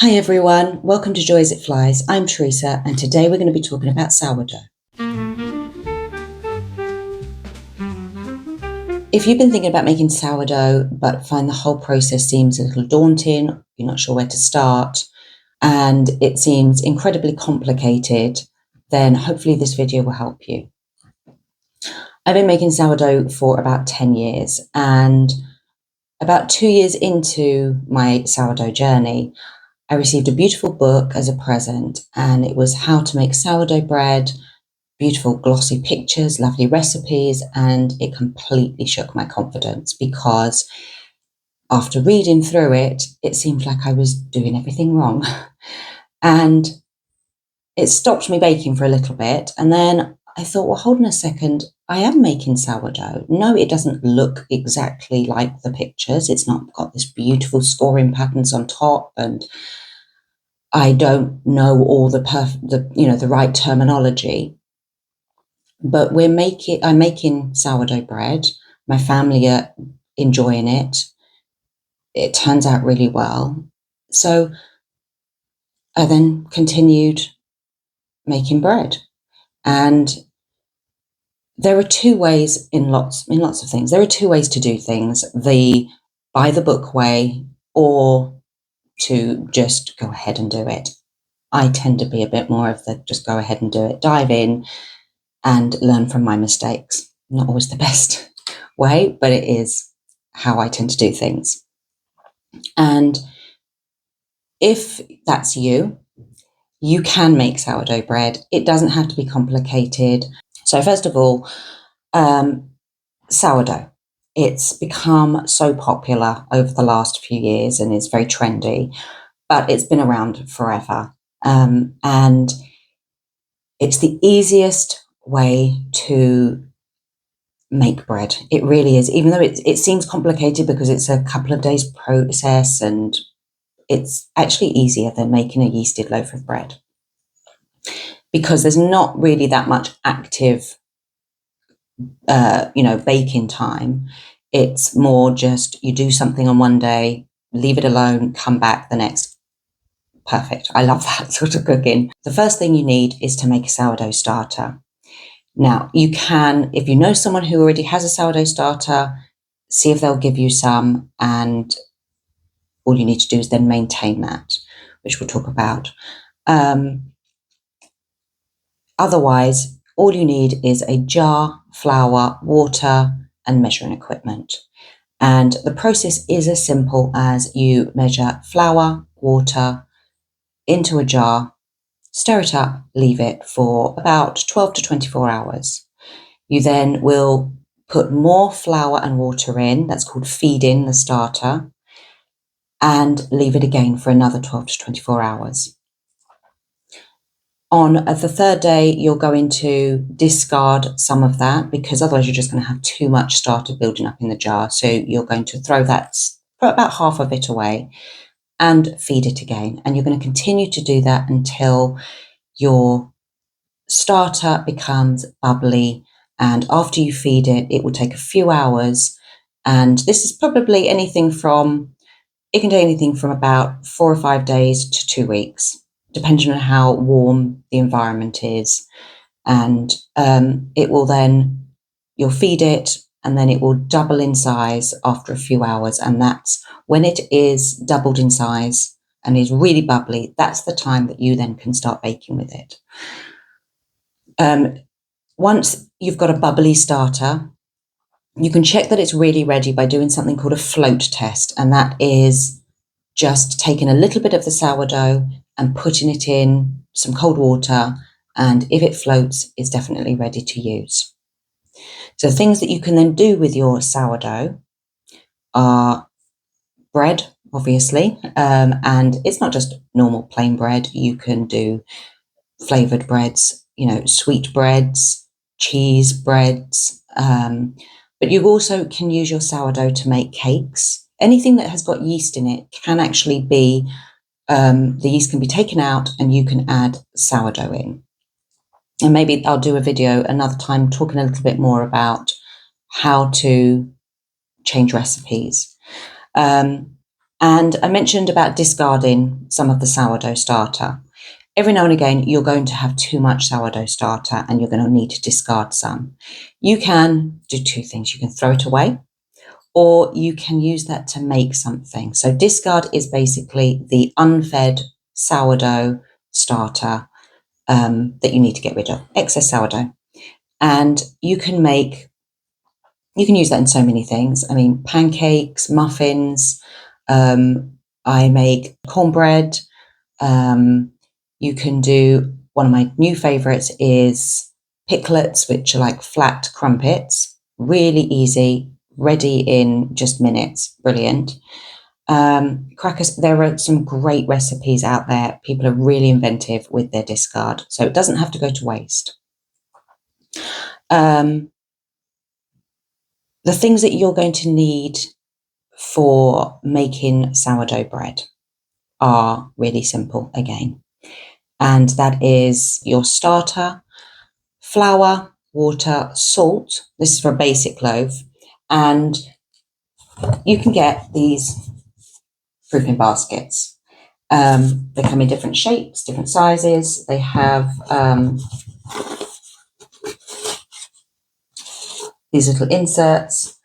Hi everyone, welcome to Joy as It Flies. I'm Teresa and today we're going to be talking about sourdough. If you've been thinking about making sourdough but find the whole process seems a little daunting, you're not sure where to start, and it seems incredibly complicated, then hopefully this video will help you. I've been making sourdough for about 10 years, and about 2 years into my sourdough journey, I received a beautiful book as a present, and it was How to Make Sourdough Bread, beautiful glossy pictures, lovely recipes, and it completely shook my confidence because after reading through it, it seemed like I was doing everything wrong. And it stopped me baking for a little bit, and then I thought, well, hold on a second, I am making sourdough. No, it doesn't look exactly like the pictures. It's not got this beautiful scoring patterns on top, and I don't know all the right terminology. But I'm making sourdough bread. My family are enjoying it. It turns out really well. So I then continued making bread. And there are two ways in lots of things. There are two ways to do things: the by the book way, or to just go ahead and do it. I tend to be a bit more of the just go ahead and do it, dive in and learn from my mistakes. Not always the best way, but it is how I tend to do things. And if that's you, you can make sourdough bread. It doesn't have to be complicated. So first of all, sourdough. It's become so popular over the last few years and is very trendy, but it's been around forever. And it's the easiest way to make bread. It really is, even though it seems complicated because it's a couple of days process, and it's actually easier than making a yeasted loaf of bread because there's not really that much active baking time. It's more just you do something on one day, leave it alone, come back the next. Perfect. I love that sort of cooking. The first thing you need is to make a sourdough starter. Now, you can, if you know someone who already has a sourdough starter, see if they'll give you some, and all you need to do is then maintain that, which we'll talk about. Otherwise, all you need is a jar, flour, water, and measuring equipment. And the process is as simple as you measure flour, water into a jar, stir it up, leave it for about 12 to 24 hours. You then will put more flour and water in, that's called feeding the starter, and leave it again for another 12 to 24 hours. On the third day, you're going to discard some of that because otherwise you're just going to have too much starter building up in the jar. So you're going to put about half of it away and feed it again. And you're going to continue to do that until your starter becomes bubbly. And after you feed it, it will take a few hours. And this is probably it can take anything from about 4 or 5 days to 2 weeks, depending on how warm the environment is. And you'll feed it, and then it will double in size after a few hours. And that's when it is doubled in size and is really bubbly, that's the time that you then can start baking with it. Once you've got a bubbly starter, you can check that it's really ready by doing something called a float test. And that is just taking a little bit of the sourdough and putting it in some cold water. And if it floats, it's definitely ready to use. So things that you can then do with your sourdough are bread, obviously. And it's not just normal plain bread. You can do flavored breads, sweet breads, cheese breads. But you also can use your sourdough to make cakes. Anything that has got yeast in it can actually be, the yeast can be taken out and you can add sourdough in. And maybe I'll do a video another time talking a little bit more about how to change recipes. And I mentioned about discarding some of the sourdough starter. Every now and again, you're going to have too much sourdough starter and you're going to need to discard some. You can do two things. You can throw it away, or you can use that to make something. So discard is basically the unfed sourdough starter that you need to get rid of, excess sourdough. And you can use that in so many things. I mean, pancakes, muffins, I make cornbread. You can do, one of my new favorites is pikelets, which are like flat crumpets, really easy, ready in just minutes, brilliant. Crackers, there are some great recipes out there. People are really inventive with their discard, so it doesn't have to go to waste. The things that you're going to need for making sourdough bread are really simple again. And that is your starter, flour, water, salt. This is for a basic loaf. And you can get these proofing baskets. They come in different shapes, different sizes. They have these little inserts.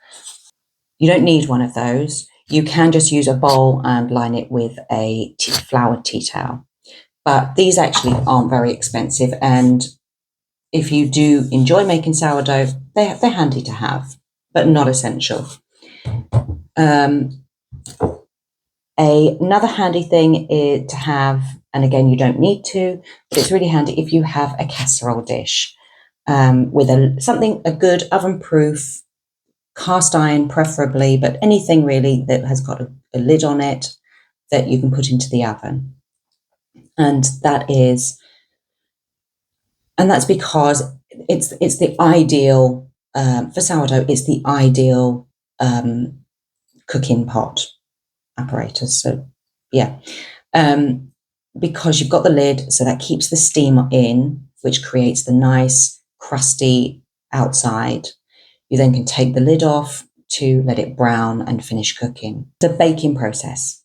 You don't need one of those. You can just use a bowl and line it with a flour tea towel. But these actually aren't very expensive. And if you do enjoy making sourdough, they're handy to have, but not essential. Another handy thing is to have, and again, you don't need to, but it's really handy if you have a casserole dish with a good oven-proof cast iron, preferably, but anything really that has got a lid on it that you can put into the oven. And that's because it's the ideal for sourdough. It's the ideal cooking pot apparatus. So yeah, because you've got the lid, so that keeps the steam in, which creates the nice crusty outside. You then can take the lid off to let it brown and finish cooking. The baking process.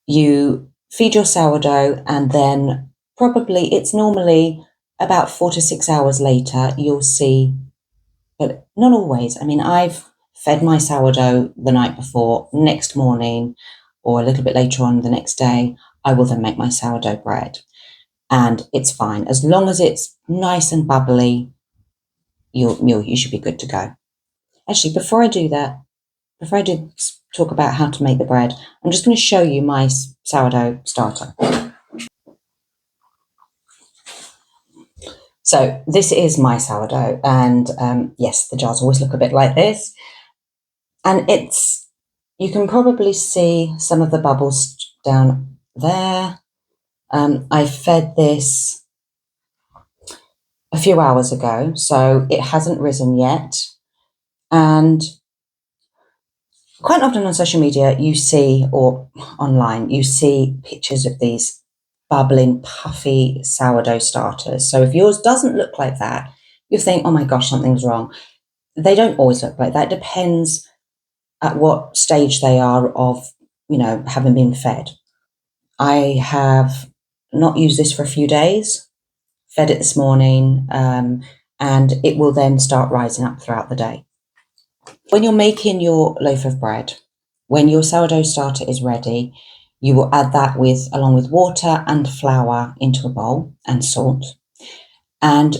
You feed your sourdough, and then it's normally about 4 to 6 hours later, you'll see, but not always. I mean, I've fed my sourdough the night before, next morning, or a little bit later on the next day, I will then make my sourdough bread. And it's fine. As long as it's nice and bubbly, you should be good to go. Actually, before I do talk about how to make the bread, I'm just going to show you my sourdough starter. So this is my sourdough, and yes, the jars always look a bit like this. And you can probably see some of the bubbles down there. I fed this a few hours ago, so it hasn't risen yet. And quite often on social media, or online, you see pictures of these bubbling, puffy sourdough starters. So if yours doesn't look like that, you think, oh my gosh, something's wrong. They don't always look like that. It depends at what stage they are of, having been fed. I have not used this for a few days, fed it this morning, and it will then start rising up throughout the day. When you're making your loaf of bread, when your sourdough starter is ready, you will add that along with water and flour into a bowl and salt. And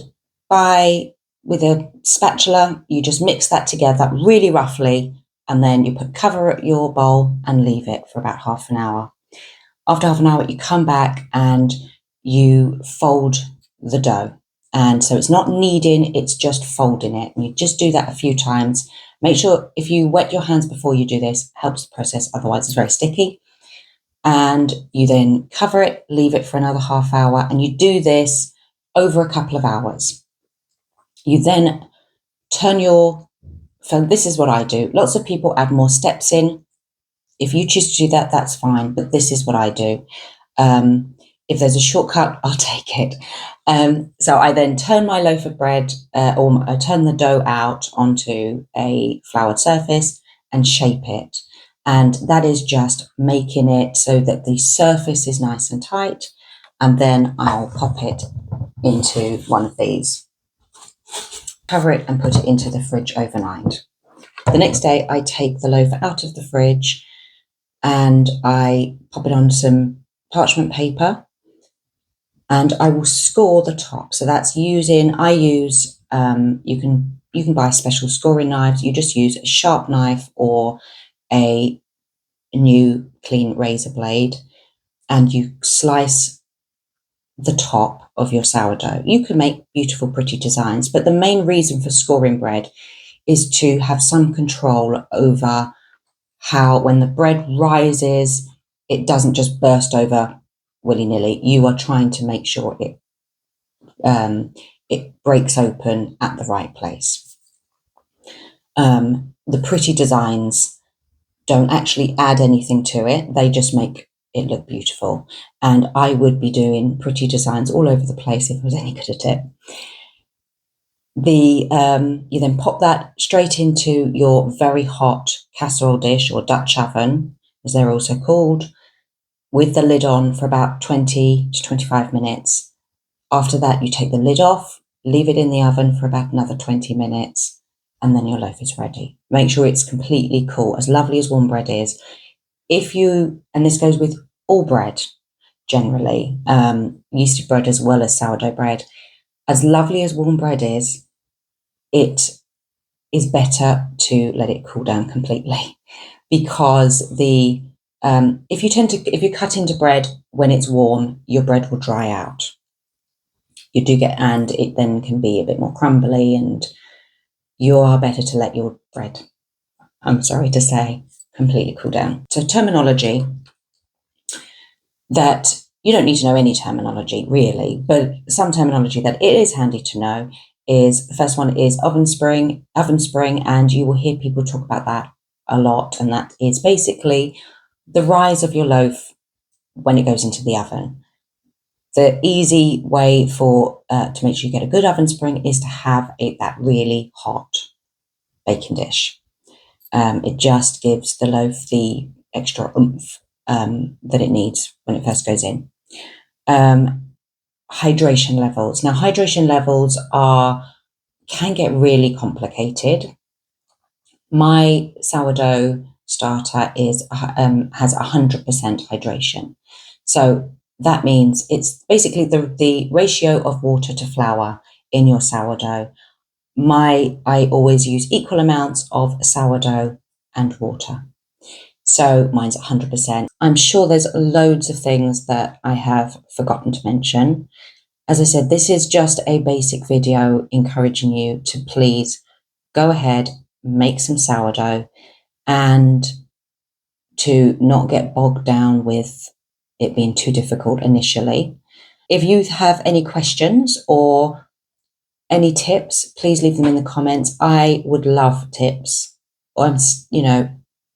with a spatula, you just mix that together really roughly, and then you cover your bowl and leave it for about half an hour. After half an hour, you come back and you fold the dough. And so it's not kneading, it's just folding it. And you just do that a few times. Make sure if you wet your hands before you do this, helps the process, otherwise it's very sticky. And you then cover it, leave it for another half hour, and you do this over a couple of hours. You then so this is what I do. Lots of people add more steps in. If you choose to do that, that's fine, but this is what I do. If there's a shortcut, I'll take it. So I then turn my loaf of bread, or I turn the dough out onto a floured surface and shape it. And that is just making it so that the surface is nice and tight. And then I'll pop it into one of these, cover it and put it into the fridge overnight. The next day I take the loaf out of the fridge and I pop it on some parchment paper and I will score the top. So that's you can buy special scoring knives. You just use a sharp knife or a new clean razor blade and you slice the top of your sourdough. You can make beautiful, pretty designs, but the main reason for scoring bread is to have some control over how, when the bread rises, it doesn't just burst over willy-nilly. You are trying to make sure it breaks open at the right place. The pretty designs don't actually add anything to it. They just make it look beautiful. And I would be doing pretty designs all over the place if I was any good at it. You then pop that straight into your very hot casserole dish or Dutch oven, as they're also called, with the lid on for about 20 to 25 minutes. After that, you take the lid off, leave it in the oven for about another 20 minutes, and then your loaf is ready. Make sure it's completely cool, as lovely as warm bread is. And this goes with all bread, generally, yeasted bread as well as sourdough bread, as lovely as warm bread is, it is better to let it cool down completely, because if you cut into bread when it's warm, your bread will dry out. And it then can be a bit more crumbly, and you are better to let your bread, I'm sorry to say, completely cool down. So terminology that you don't need to know any terminology really, but some terminology that it is handy to know is, the first one is oven spring, and you will hear people talk about that a lot. And that is basically the rise of your loaf when it goes into the oven. The easy way to make sure you get a good oven spring is to have that really hot baking dish. It just gives the loaf the extra oomph that it needs when it first goes in. Hydration levels. Now, hydration levels can get really complicated. My sourdough starter has 100% hydration. So that means it's basically the ratio of water to flour in your sourdough. I always use equal amounts of sourdough and water. So mine's 100%. I'm sure there's loads of things that I have forgotten to mention. As I said, this is just a basic video encouraging you to please go ahead, make some sourdough, and to not get bogged down with it being too difficult initially. If you have any questions or any tips, please leave them in the comments. I would love tips.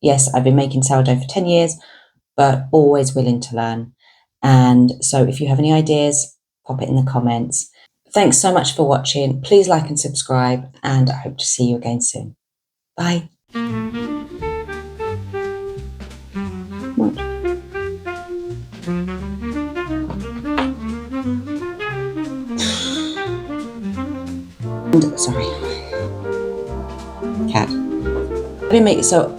Yes, I've been making sourdough for 10 years, but always willing to learn. And so if you have any ideas, pop it in the comments. Thanks so much for watching. Please like and subscribe, and I hope to see you again soon. Bye. Sorry, cat. I didn't make it so